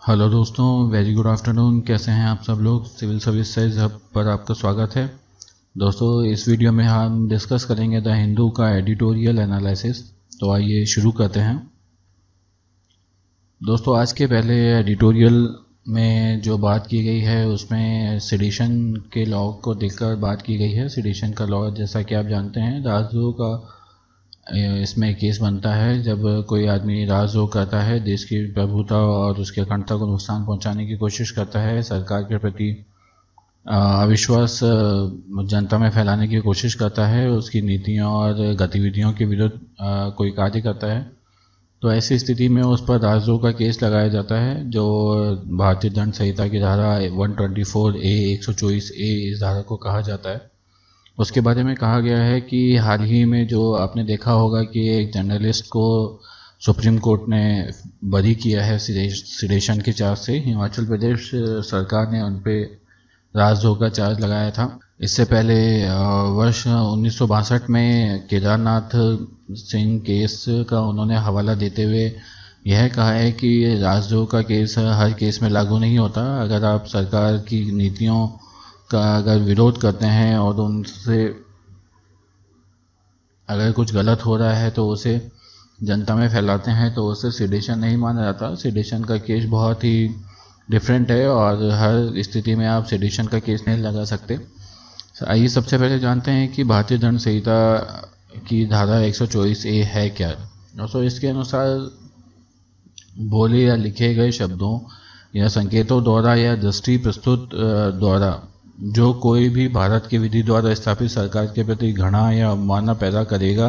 Hello दोस्तों, very good afternoon. कैसे हैं आप सब लोग। सिविल सर्विसेज हब पर आपका स्वागत है। दोस्तों, इस वीडियो में हम डिस्कस करेंगे द हिंदू का एडिटोरियल एनालिसिस। तो आइए शुरू करते हैं। दोस्तों, आज के पहले एडिटोरियल में जो बात की गई है उसमें सेडिशन के लॉ को देखकर बात की गई है। सेडिशन का लॉ, जैसा कि आप जानते हैं, राजद्रोह का इसमें केस बनता है जब कोई आदमी राजद्रोह करता है, देश की प्रभुता और उसकी अखंडता को नुकसान पहुंचाने की कोशिश करता है, सरकार के प्रति अविश्वास जनता में फैलाने की कोशिश करता है, उसकी नीतियों और गतिविधियों के विरुद्ध कोई कार्य करता है, तो ऐसी स्थिति में उस पर राजद्रोह का केस लगाया जाता है, जो भारतीय दंड संहिता की धारा 124A 124A इस धारा को कहा जाता है। उसके बारे में कहा गया है कि हाल ही में जो आपने देखा होगा कि एक जर्नलिस्ट को सुप्रीम कोर्ट ने बरी किया है सेडेशन के चार्ज से। हिमाचल प्रदेश सरकार ने उन पर राजद्रोह का चार्ज लगाया था। इससे पहले वर्ष 1962 में केदारनाथ सिंह केस का उन्होंने हवाला देते हुए यह कहा है कि राजद्रोह का केस हर केस में लागू नहीं होता। अगर आप सरकार की नीतियों का अगर विरोध करते हैं और उनसे अगर कुछ गलत हो रहा है तो उसे जनता में फैलाते हैं तो उसे सेडेशन नहीं माना जाता। सेडेशन का केस बहुत ही डिफरेंट है और हर स्थिति में आप सेडेशन का केस नहीं लगा सकते। आइए सबसे पहले जानते हैं कि भारतीय दंड संहिता की धारा 124A है क्या। दोस्तों, इसके अनुसार बोले या लिखे गए शब्दों या संकेतों द्वारा या दृष्टि प्रस्तुत द्वारा जो कोई भी भारत की विधि द्वारा स्थापित सरकार के प्रति घृणा या अवमानना पैदा करेगा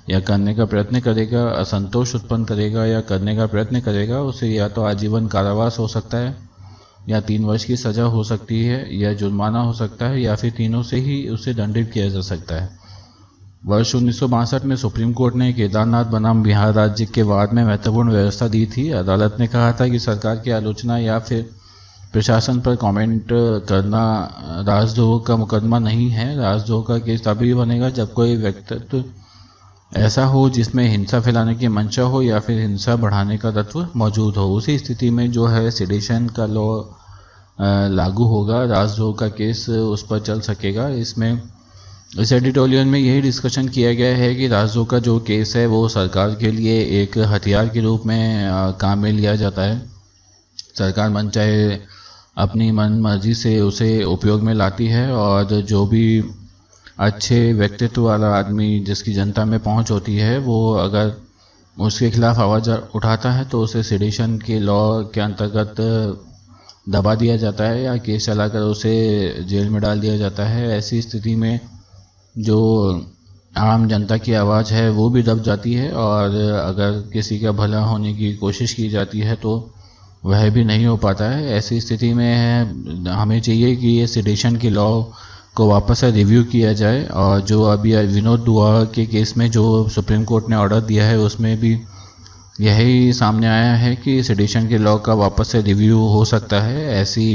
या करने का प्रयत्न करेगा, असंतोष उत्पन्न करेगा या करने का प्रयत्न करेगा, उसे या तो आजीवन कारावास हो सकता है या 3 वर्ष की सज़ा हो सकती है या जुर्माना हो सकता है या फिर तीनों से ही उसे दंडित किया जा सकता है। वर्ष 1962 में सुप्रीम कोर्ट ने केदारनाथ बनाम बिहार राज्य के वाद में महत्वपूर्ण व्यवस्था दी थी। अदालत ने कहा था कि सरकार की आलोचना या फिर प्रशासन पर कमेंट करना राजद्रोह का मुकदमा नहीं है। राजद्रोह का केस तभी बनेगा जब कोई व्यक्तित्व ऐसा हो जिसमें हिंसा फैलाने की मंशा हो या फिर हिंसा बढ़ाने का तत्व मौजूद हो। उसी स्थिति में जो है सेडेशन का लॉ लागू होगा, राजद्रोह का केस उस पर चल सकेगा। इस एडिटोरियल में यही डिस्कशन किया गया है कि राजद्रोह का जो केस है वो सरकार के लिए एक हथियार के रूप में काम में लिया जाता है। सरकार मन चाहे अपनी मन मर्जी से उसे उपयोग में लाती है और जो भी अच्छे व्यक्तित्व वाला आदमी जिसकी जनता में पहुंच होती है वो अगर उसके खिलाफ आवाज़ उठाता है तो उसे सेडेशन के लॉ के अंतर्गत दबा दिया जाता है या केस चलाकर उसे जेल में डाल दिया जाता है। ऐसी स्थिति में जो आम जनता की आवाज़ है वो भी दब जाती है और अगर किसी का भला होने की कोशिश की जाती है तो वह भी नहीं हो पाता है। ऐसी स्थिति में हमें चाहिए कि ये सेडेशन के लॉ को वापस से रिव्यू किया जाए और जो अभी विनोद दुआ के केस में जो सुप्रीम कोर्ट ने ऑर्डर दिया है उसमें भी यही सामने आया है कि सेडेशन के लॉ का वापस से रिव्यू हो सकता है। ऐसी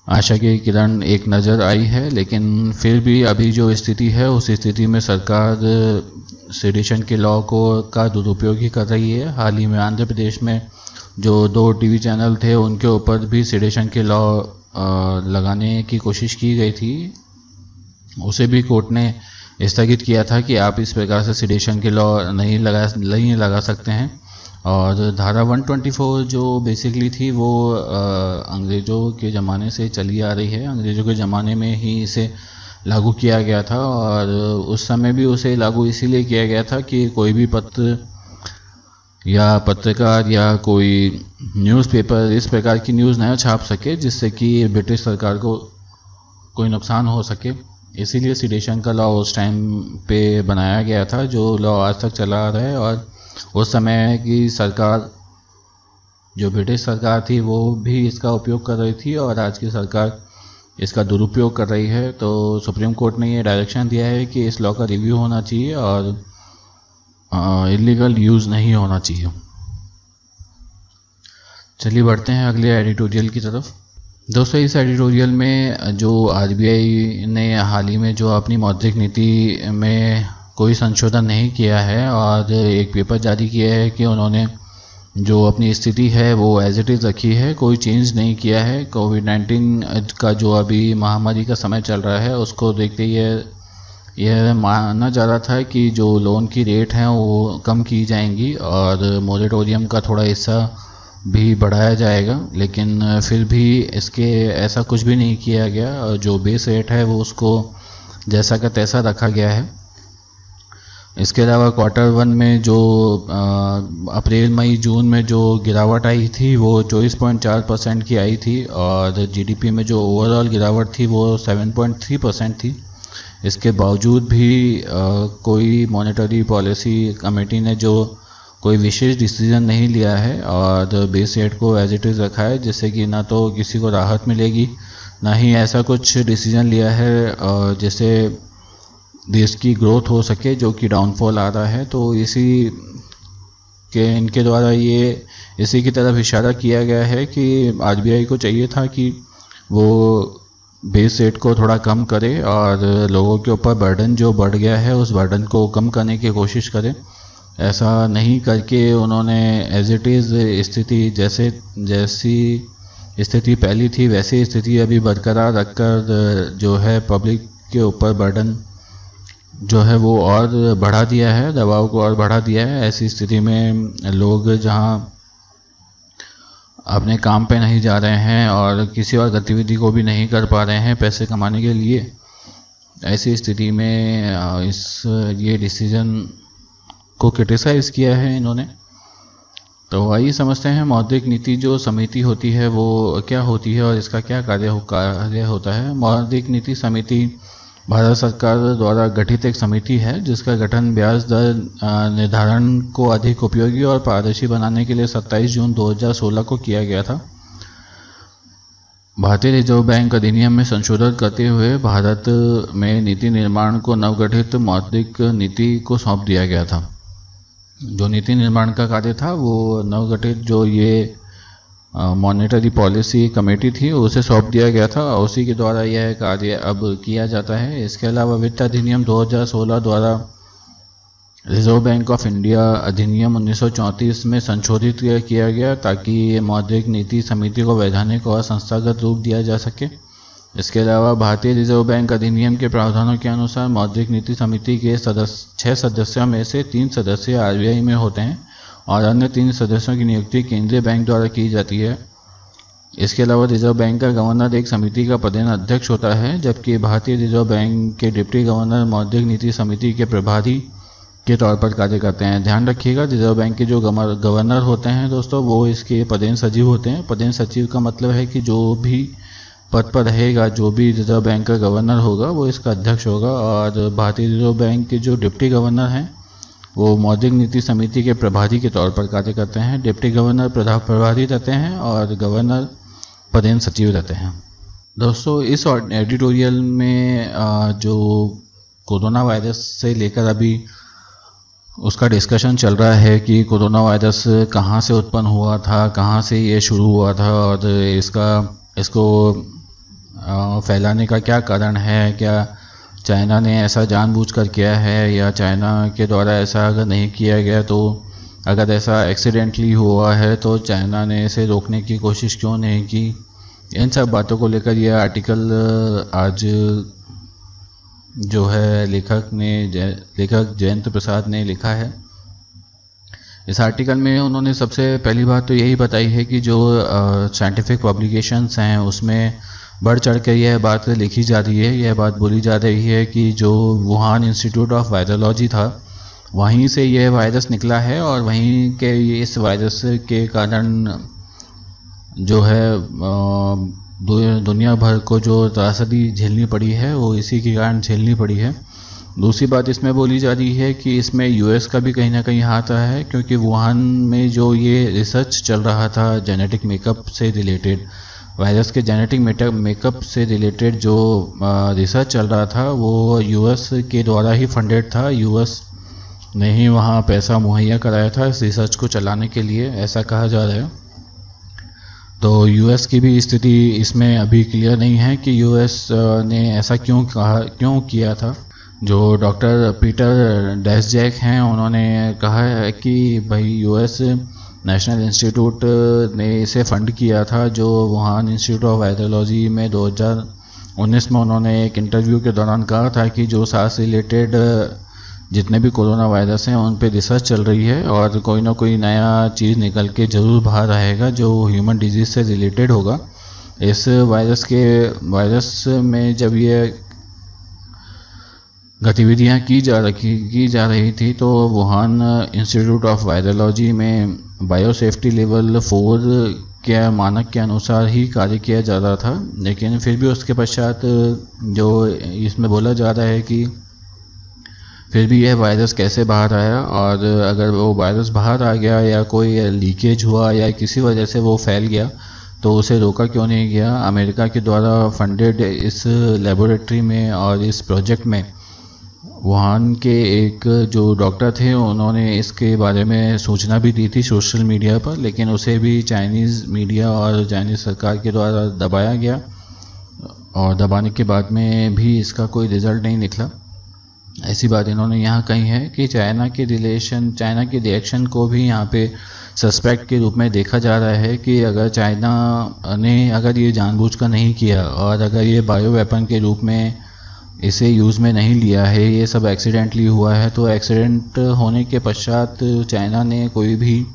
आशा की किरण एक नज़र आई है, लेकिन फिर भी अभी जो स्थिति है उस स्थिति में सरकार सेडेशन के लॉ को का दुरुपयोग ही कर रही है। हाल ही में आंध्र प्रदेश में जो 2 टीवी चैनल थे उनके ऊपर भी सेडेशन के लॉ लगाने की कोशिश की गई थी। उसे भी कोर्ट ने स्थगित किया था कि आप इस प्रकार से सेडेशन के लॉ नहीं लगा सकते हैं। और धारा 124 जो बेसिकली थी वो अंग्रेज़ों के ज़माने से चली आ रही है। अंग्रेज़ों के ज़माने में ही इसे लागू किया गया था और उस समय भी उसे लागू इसीलिए किया गया था कि कोई भी पत्र या पत्रकार या कोई न्यूज़पेपर इस प्रकार की न्यूज़ न छाप सके जिससे कि ब्रिटिश सरकार को कोई नुकसान हो सके। इसीलिए सेडेशन का लॉ उस टाइम पे बनाया गया था, जो लॉ आज तक चला आ रहा है। और उस समय की सरकार, जो ब्रिटिश सरकार थी, वो भी इसका उपयोग कर रही थी और आज की सरकार इसका दुरुपयोग कर रही है। तो सुप्रीम कोर्ट ने ये डायरेक्शन दिया है कि इस लॉ का रिव्यू होना चाहिए और इलीगल यूज़ नहीं होना चाहिए। चलिए बढ़ते हैं अगले एडिटोरियल की तरफ। दोस्तों, इस एडिटोरियल में जो आरबीआई ने हाल ही में जो अपनी मौद्रिक नीति में कोई संशोधन नहीं किया है और एक पेपर जारी किया है कि उन्होंने जो अपनी स्थिति है वो एज इट इज़ रखी है, कोई चेंज नहीं किया है। कोविड-19 का जो अभी महामारी का समय चल रहा है उसको देखते ही यह माना जा रहा था कि जो लोन की रेट हैं वो कम की जाएंगी और मोरेटोरियम का थोड़ा हिस्सा भी बढ़ाया जाएगा, लेकिन फिर भी इसके ऐसा कुछ भी नहीं किया गया और जो बेस रेट है वो उसको जैसा का तैसा रखा गया है। इसके अलावा Q1 में जो अप्रैल मई जून में जो गिरावट आई थी वो 24.4% की आई थी और जीडीपी में जो ओवरऑल गिरावट थी वो 7.3% थी। इसके बावजूद भी कोई मॉनेटरी पॉलिसी कमेटी ने जो कोई विशेष डिसीजन नहीं लिया है और बेस रेट को एज इट इज़ रखा है, जिससे कि ना तो किसी को राहत मिलेगी ना ही ऐसा कुछ डिसीजन लिया है जिससे देश की ग्रोथ हो सके, जो कि डाउनफॉल आ रहा है। तो इनके द्वारा इसी की तरफ इशारा किया गया है कि आरबीआई को चाहिए था कि वो बेस रेट को थोड़ा कम करे और लोगों के ऊपर बर्डन जो बढ़ गया है उस बर्डन को कम करने की कोशिश करे। ऐसा नहीं करके उन्होंने एज इट इज़ स्थिति जैसी स्थिति पहली थी वैसी स्थिति अभी बरकरार रखकर जो है पब्लिक के ऊपर बर्डन जो है वो और बढ़ा दिया है, दबाव को और बढ़ा दिया है। ऐसी स्थिति में लोग जहां अपने काम पे नहीं जा रहे हैं और किसी और गतिविधि को भी नहीं कर पा रहे हैं पैसे कमाने के लिए, ऐसी स्थिति में ये डिसीजन को क्रिटिसाइज़ किया है इन्होंने। तो आइए समझते हैं मौद्रिक नीति जो समिति होती है वो क्या होती है और इसका क्या कार्य होता है। मौद्रिक नीति समिति भारत सरकार द्वारा गठित एक समिति है जिसका गठन ब्याज दर निर्धारण को अधिक उपयोगी और पारदर्शी बनाने के लिए 27 जून 2016 को किया गया था। भारतीय रिजर्व बैंक अधिनियम में संशोधन करते हुए भारत में नीति निर्माण को नवगठित मौद्रिक नीति को सौंप दिया गया था। जो नीति निर्माण का कार्य था वो नवगठित जो ये मॉनेटरी पॉलिसी कमेटी थी उसे सौंप दिया गया था और उसी के द्वारा यह कार्य अब किया जाता है। इसके अलावा वित्त अधिनियम 2016 द्वारा रिजर्व बैंक ऑफ इंडिया अधिनियम 1934 में संशोधित किया गया ताकि मौद्रिक नीति समिति को वैधानिक और संस्थागत रूप दिया जा सके। इसके अलावा भारतीय रिजर्व बैंक अधिनियम के प्रावधानों के अनुसार मौद्रिक नीति समिति के 6 सदस्यों में से 3 सदस्य आरबीआई में होते हैं और अन्य 3 सदस्यों की नियुक्ति केंद्रीय बैंक द्वारा की जाती है। इसके अलावा रिजर्व बैंक का गवर्नर एक समिति का पदेन अध्यक्ष होता है, जबकि भारतीय रिजर्व बैंक के डिप्टी गवर्नर मौद्रिक नीति समिति के प्रभारी के तौर पर कार्य करते हैं। ध्यान रखिएगा, रिजर्व बैंक के जो गवर्नर होते हैं दोस्तों वो इसके पदेन सचिव होते हैं। पदेन सचिव का मतलब है कि जो भी पद पर रहेगा, जो भी रिजर्व बैंक का गवर्नर होगा वो इसका अध्यक्ष होगा और भारतीय रिजर्व बैंक के जो डिप्टी गवर्नर हैं वो मौद्रिक नीति समिति के प्रभारी के तौर पर कार्य करते हैं। डिप्टी गवर्नर प्रभारी रहते हैं और गवर्नर पदेन सचिव रहते हैं। दोस्तों इस एडिटोरियल में जो कोरोना वायरस से लेकर अभी उसका डिस्कशन चल रहा है कि कोरोना वायरस कहाँ से उत्पन्न हुआ था, कहाँ से ये शुरू हुआ था और इसको फैलाने का क्या कारण है, क्या चाइना ने ऐसा जानबूझकर किया है या चाइना के द्वारा ऐसा अगर नहीं किया गया तो अगर ऐसा एक्सीडेंटली हुआ है तो चाइना ने इसे रोकने की कोशिश क्यों नहीं की। इन सब बातों को लेकर यह आर्टिकल आज जो है लेखक जयंत प्रसाद ने लिखा है। इस आर्टिकल में उन्होंने सबसे पहली बात तो यही बताई है कि जो साइंटिफिक पब्लिकेशंस हैं उसमें बढ़ चढ़ कर यह बात लिखी जा रही है, यह बात बोली जा रही है कि जो वुहान इंस्टीट्यूट ऑफ वायरोलॉजी था वहीं से यह वायरस निकला है और वहीं के इस वायरस के कारण जो है दुनिया भर को जो त्रासदी झेलनी पड़ी है वो इसी के कारण झेलनी पड़ी है। दूसरी बात इसमें बोली जा रही है कि इसमें यूएस का भी कहीं ना कहीं हाथ रहा है, क्योंकि वुहान में जो ये रिसर्च चल रहा था जेनेटिक मेकअप से रिलेटेड, वायरस के जेनेटिक मेकअप से रिलेटेड जो रिसर्च चल रहा था वो यूएस के द्वारा ही फंडेड था। यूएस ने ही वहाँ पैसा मुहैया कराया था इस रिसर्च को चलाने के लिए, ऐसा कहा जा रहा है। तो यूएस की भी स्थिति इसमें अभी क्लियर नहीं है कि यूएस ने ऐसा क्यों किया था। जो डॉक्टर पीटर डेस्जैक हैं उन्होंने कहा है कि भाई यूएस नेशनल इंस्टीट्यूट ने इसे फंड किया था, जो वुहान इंस्टीट्यूट ऑफ वायरोलॉजी में 2019 में उन्होंने एक इंटरव्यू के दौरान कहा था कि जो सांस रिलेटेड जितने भी कोरोना वायरस हैं उन पे रिसर्च चल रही है और कोई ना कोई नया चीज़ निकल के ज़रूर बाहर आएगा जो ह्यूमन डिजीज़ से रिलेटेड होगा। इस वायरस में जब ये गतिविधियां की जा रही थी तो वुहान इंस्टीट्यूट ऑफ वायरोलॉजी में बायोसेफ्टी लेवल 4 के मानक के अनुसार ही कार्य किया जा रहा था, लेकिन फिर भी उसके पश्चात जो इसमें बोला जा रहा है कि फिर भी यह वायरस कैसे बाहर आया, और अगर वो वायरस बाहर आ गया या कोई लीकेज हुआ या किसी वजह से वो फैल गया तो उसे रोका क्यों नहीं गया। अमेरिका के द्वारा फंडेड इस लेबोरेटरी में और इस प्रोजेक्ट में वुहान के एक जो डॉक्टर थे उन्होंने इसके बारे में सूचना भी दी थी सोशल मीडिया पर, लेकिन उसे भी चाइनीज़ मीडिया और चाइनीज़ सरकार के द्वारा दबाया गया और दबाने के बाद में भी इसका कोई रिज़ल्ट नहीं निकला। ऐसी बात इन्होंने यहाँ कही है कि चाइना के रिएक्शन को भी यहाँ पे सस्पेक्ट के रूप में देखा जा रहा है कि अगर चाइना ने अगर ये जानबूझकर नहीं किया और अगर ये बायो वेपन के रूप में इसे यूज़ में नहीं लिया है, ये सब एक्सीडेंटली हुआ है, तो एक्सीडेंट होने के पश्चात चाइना ने कोई भी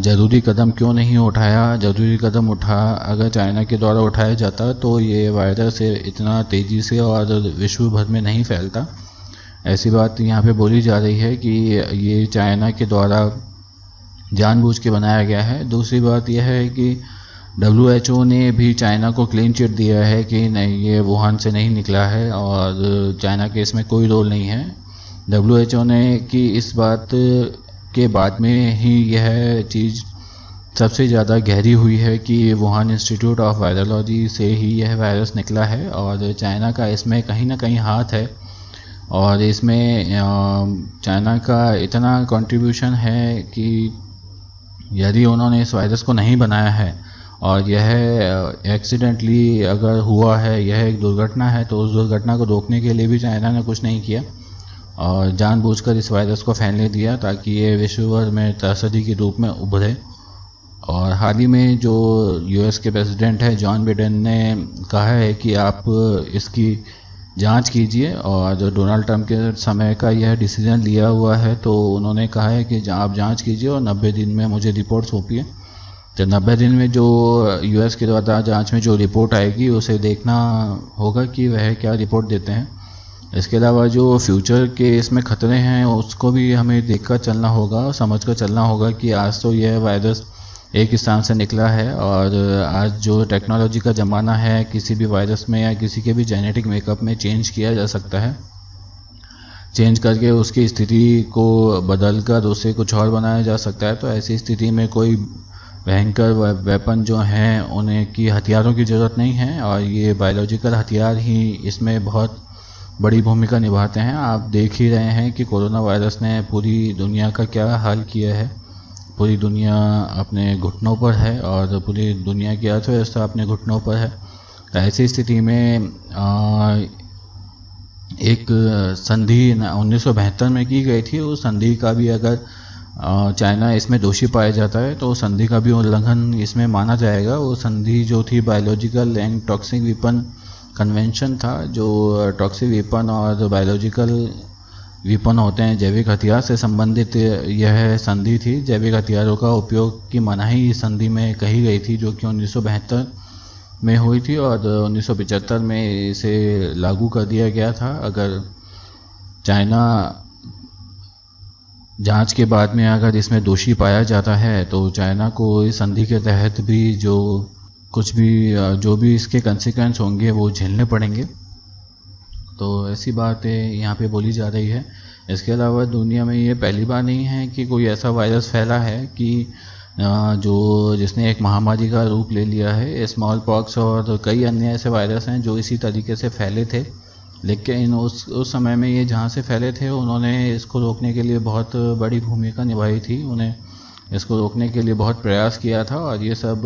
ज़रूरी कदम क्यों नहीं उठाया। ज़रूरी कदम अगर चाइना के द्वारा उठाया जाता तो ये वायरस इतना तेज़ी से और विश्व भर में नहीं फैलता। ऐसी बात यहाँ पे बोली जा रही है कि ये चाइना के द्वारा जानबूझ के बनाया गया है। दूसरी बात यह है कि WHO ने भी चाइना को क्लीन चिट दिया है कि नहीं, ये वुहान से नहीं निकला है और चाइना के इसमें कोई रोल नहीं है। WHO ने कि इस बात के बाद में ही यह चीज़ सबसे ज़्यादा गहरी हुई है कि वुहान इंस्टीट्यूट ऑफ वायरोलॉजी से ही यह वायरस निकला है और चाइना का इसमें कहीं ना कहीं हाथ है और इसमें चाइना का इतना कंट्रीब्यूशन है कि यदि उन्होंने इस वायरस को नहीं बनाया है और यह एक्सीडेंटली अगर हुआ है, यह एक दुर्घटना है, तो उस दुर्घटना को रोकने के लिए भी चाइना ने कुछ नहीं किया और जानबूझकर इस वायरस को फैलने दिया ताकि ये विश्व भर में त्रासदी के रूप में उभरे। और हाल ही में जो US के प्रेसिडेंट है जॉन बाइडेन ने कहा है कि आप इसकी जांच कीजिए, और जो डोनाल्ड ट्रंप के समय का यह डिसीजन लिया हुआ है तो उन्होंने कहा है कि आप जांच कीजिए और 90 दिन में मुझे रिपोर्ट सौंपिए। तो 90 दिन में जो US के द्वारा जांच में जो रिपोर्ट आएगी उसे देखना होगा कि वह क्या रिपोर्ट देते हैं। इसके अलावा जो फ्यूचर के इसमें ख़तरे हैं उसको भी हमें देखकर चलना होगा, समझकर चलना होगा कि आज तो यह वायरस एक स्थान से निकला है और आज जो टेक्नोलॉजी का ज़माना है, किसी भी वायरस में या किसी के भी जेनेटिक मेकअप में चेंज किया जा सकता है, चेंज करके उसकी स्थिति को बदल कर उसे कुछ और बनाया जा सकता है। तो ऐसी स्थिति में कोई भयंकर वेपन जो हैं उन्हें की हथियारों की ज़रूरत नहीं है और ये बायोलॉजिकल हथियार ही इसमें बहुत बड़ी भूमिका निभाते हैं। आप देख ही रहे हैं कि कोरोना वायरस ने पूरी दुनिया का क्या हाल किया है। पूरी दुनिया अपने घुटनों पर है और पूरी दुनिया की अर्थव्यवस्था अपने घुटनों पर है। ऐसी स्थिति में एक संधि 1972 में की गई थी, उस संधि का भी अगर चाइना इसमें दोषी पाया जाता है तो संधि का भी उल्लंघन इसमें माना जाएगा। वो संधि जो थी biological and toxic weapon convention था, जो टॉक्सिक वेपन और बायोलॉजिकल वेपन होते हैं, जैविक हथियार से संबंधित यह संधि थी। जैविक हथियारों का उपयोग की मनाही इस संधि में कही गई थी जो कि 1972 में हुई थी और 1975 में इसे लागू कर दिया गया था। अगर चाइना जांच के बाद में अगर इसमें दोषी पाया जाता है तो चाइना को इस संधि के तहत भी जो भी इसके कंसिक्वेंस होंगे वो झेलने पड़ेंगे। तो ऐसी बातें यहाँ पे बोली जा रही है। इसके अलावा दुनिया में ये पहली बार नहीं है कि कोई ऐसा वायरस फैला है कि जिसने एक महामारी का रूप ले लिया है। स्मॉल पॉक्स और कई अन्य ऐसे वायरस हैं जो इसी तरीके से फैले थे, लेकिन उस समय में ये जहाँ से फैले थे उन्होंने इसको रोकने के लिए बहुत बड़ी भूमिका निभाई थी। उन्हें इसको रोकने के लिए बहुत प्रयास किया था और ये सब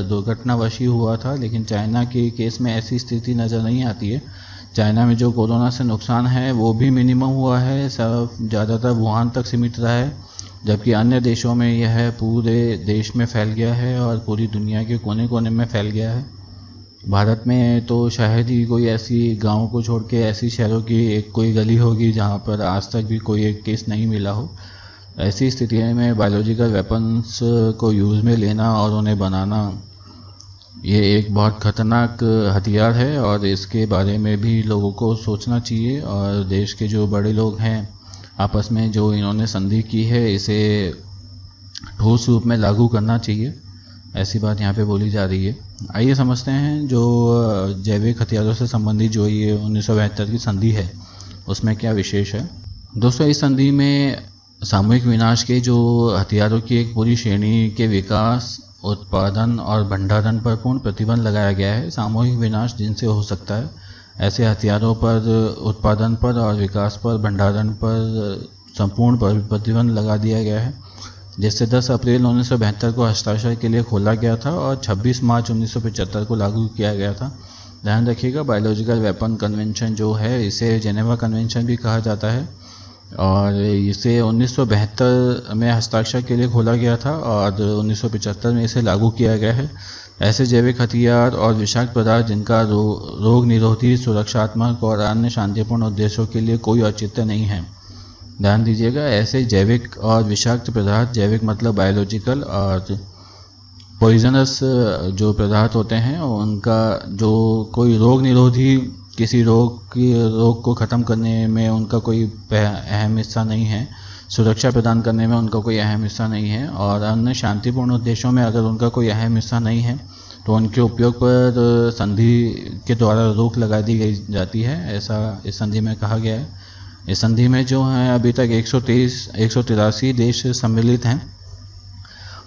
दुर्घटनावश ही हुआ था। लेकिन चाइना के केस में ऐसी स्थिति नज़र नहीं आती है। चाइना में जो कोरोना से नुकसान है वो भी मिनिमम हुआ है, सब ज़्यादातर वुहान तक सीमित रहा है। जबकि अन्य देशों में यह पूरे देश में फैल गया है और पूरी दुनिया के कोने कोने में फैल गया है। भारत में तो शायद ही कोई ऐसी गाँव को छोड़ के ऐसी शहरों की एक कोई गली होगी जहाँ पर आज तक भी कोई एक केस नहीं मिला हो। ऐसी स्थिति में बायोलॉजिकल वेपन्स को यूज़ में लेना और उन्हें बनाना ये एक बहुत ख़तरनाक हथियार है और इसके बारे में भी लोगों को सोचना चाहिए। और देश के जो बड़े लोग हैं आपस में जो इन्होंने संधि की है इसे ठोस रूप में लागू करना चाहिए, ऐसी बात यहाँ पे बोली जा रही है। आइए समझते हैं जो जैविक हथियारों से संबंधित जो ये 1972 की संधि है उसमें क्या विशेष है। दोस्तों, इस संधि में सामूहिक विनाश के जो हथियारों की एक पूरी श्रेणी के विकास, उत्पादन और भंडारण पर पूर्ण प्रतिबंध लगाया गया है। सामूहिक विनाश जिनसे हो सकता है ऐसे हथियारों पर उत्पादन पर और विकास पर, भंडारण पर संपूर्ण प्रतिबंध लगा दिया गया है, जिससे 10 अप्रैल 1972 को हस्ताक्षर के लिए खोला गया था और 26 मार्च 1975 को लागू किया गया था। ध्यान रखिएगा, बायोलॉजिकल वेपन कन्वेंशन जो है इसे जेनेवा कन्वेंशन भी कहा जाता है और इसे 1972 में हस्ताक्षर के लिए खोला गया था और 1975 में इसे लागू किया गया है। ऐसे जैविक हथियार और विषाक्त पदार्थ जिनका रोग निरोधी, सुरक्षात्मक और अन्य शांतिपूर्ण उद्देश्यों के लिए कोई औचित्य नहीं है। ध्यान दीजिएगा, ऐसे जैविक और विषाक्त पदार्थ, जैविक मतलब बायोलॉजिकल, और पॉइजनस जो पदार्थ होते हैं उनका जो कोई रोग निरोधी, किसी रोग को ख़त्म करने में उनका कोई अहम हिस्सा नहीं है, सुरक्षा प्रदान करने में उनका कोई अहम हिस्सा नहीं है और अन्य शांतिपूर्ण उद्देश्यों में अगर उनका कोई अहम हिस्सा नहीं है तो उनके उपयोग पर संधि के द्वारा रोक लगा दी गई जाती है, ऐसा इस संधि में कहा गया है। इस संधि में जो है अभी तक 183 देश सम्मिलित हैं,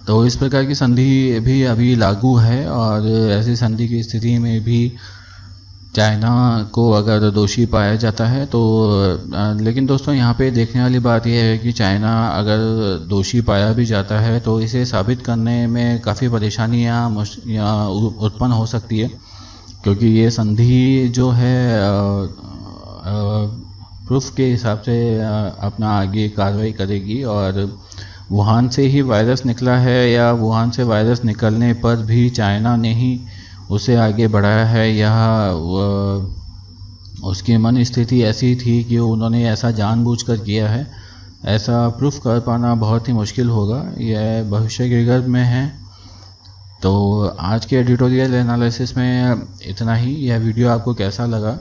तो इस प्रकार की संधि भी अभी लागू है। और ऐसी संधि की स्थिति में भी चाइना को अगर दोषी पाया जाता है तो लेकिन दोस्तों यहाँ पे देखने वाली बात यह है कि चाइना अगर दोषी पाया भी जाता है तो इसे साबित करने में काफ़ी परेशानियाँ उत्पन्न हो सकती है, क्योंकि ये संधि जो है प्रूफ के हिसाब से अपना आगे कार्रवाई करेगी। और वुहान से ही वायरस निकला है या वुहान से वायरस निकलने पर भी चाइना ने ही उसे आगे बढ़ाया है या उसकी मन स्थिति ऐसी थी कि उन्होंने ऐसा जानबूझकर किया है, ऐसा प्रूफ कर पाना बहुत ही मुश्किल होगा। यह भविष्य के गर्भ में है। तो आज के एडिटोरियल एनालिसिस में इतना ही। यह वीडियो आपको कैसा लगा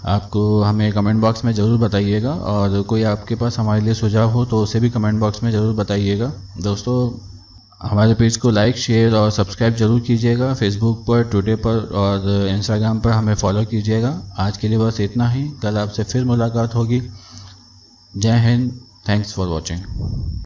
आपको हमें कमेंट बॉक्स में ज़रूर बताइएगा, और कोई आपके पास हमारे लिए सुझाव हो तो उसे भी कमेंट बॉक्स में ज़रूर बताइएगा। दोस्तों, हमारे पेज को लाइक, शेयर और सब्सक्राइब जरूर कीजिएगा। फेसबुक पर, ट्विटर पर और इंस्टाग्राम पर हमें फॉलो कीजिएगा। आज के लिए बस इतना ही। कल आपसे फिर मुलाकात होगी। जय हिंद। Thanks for watching.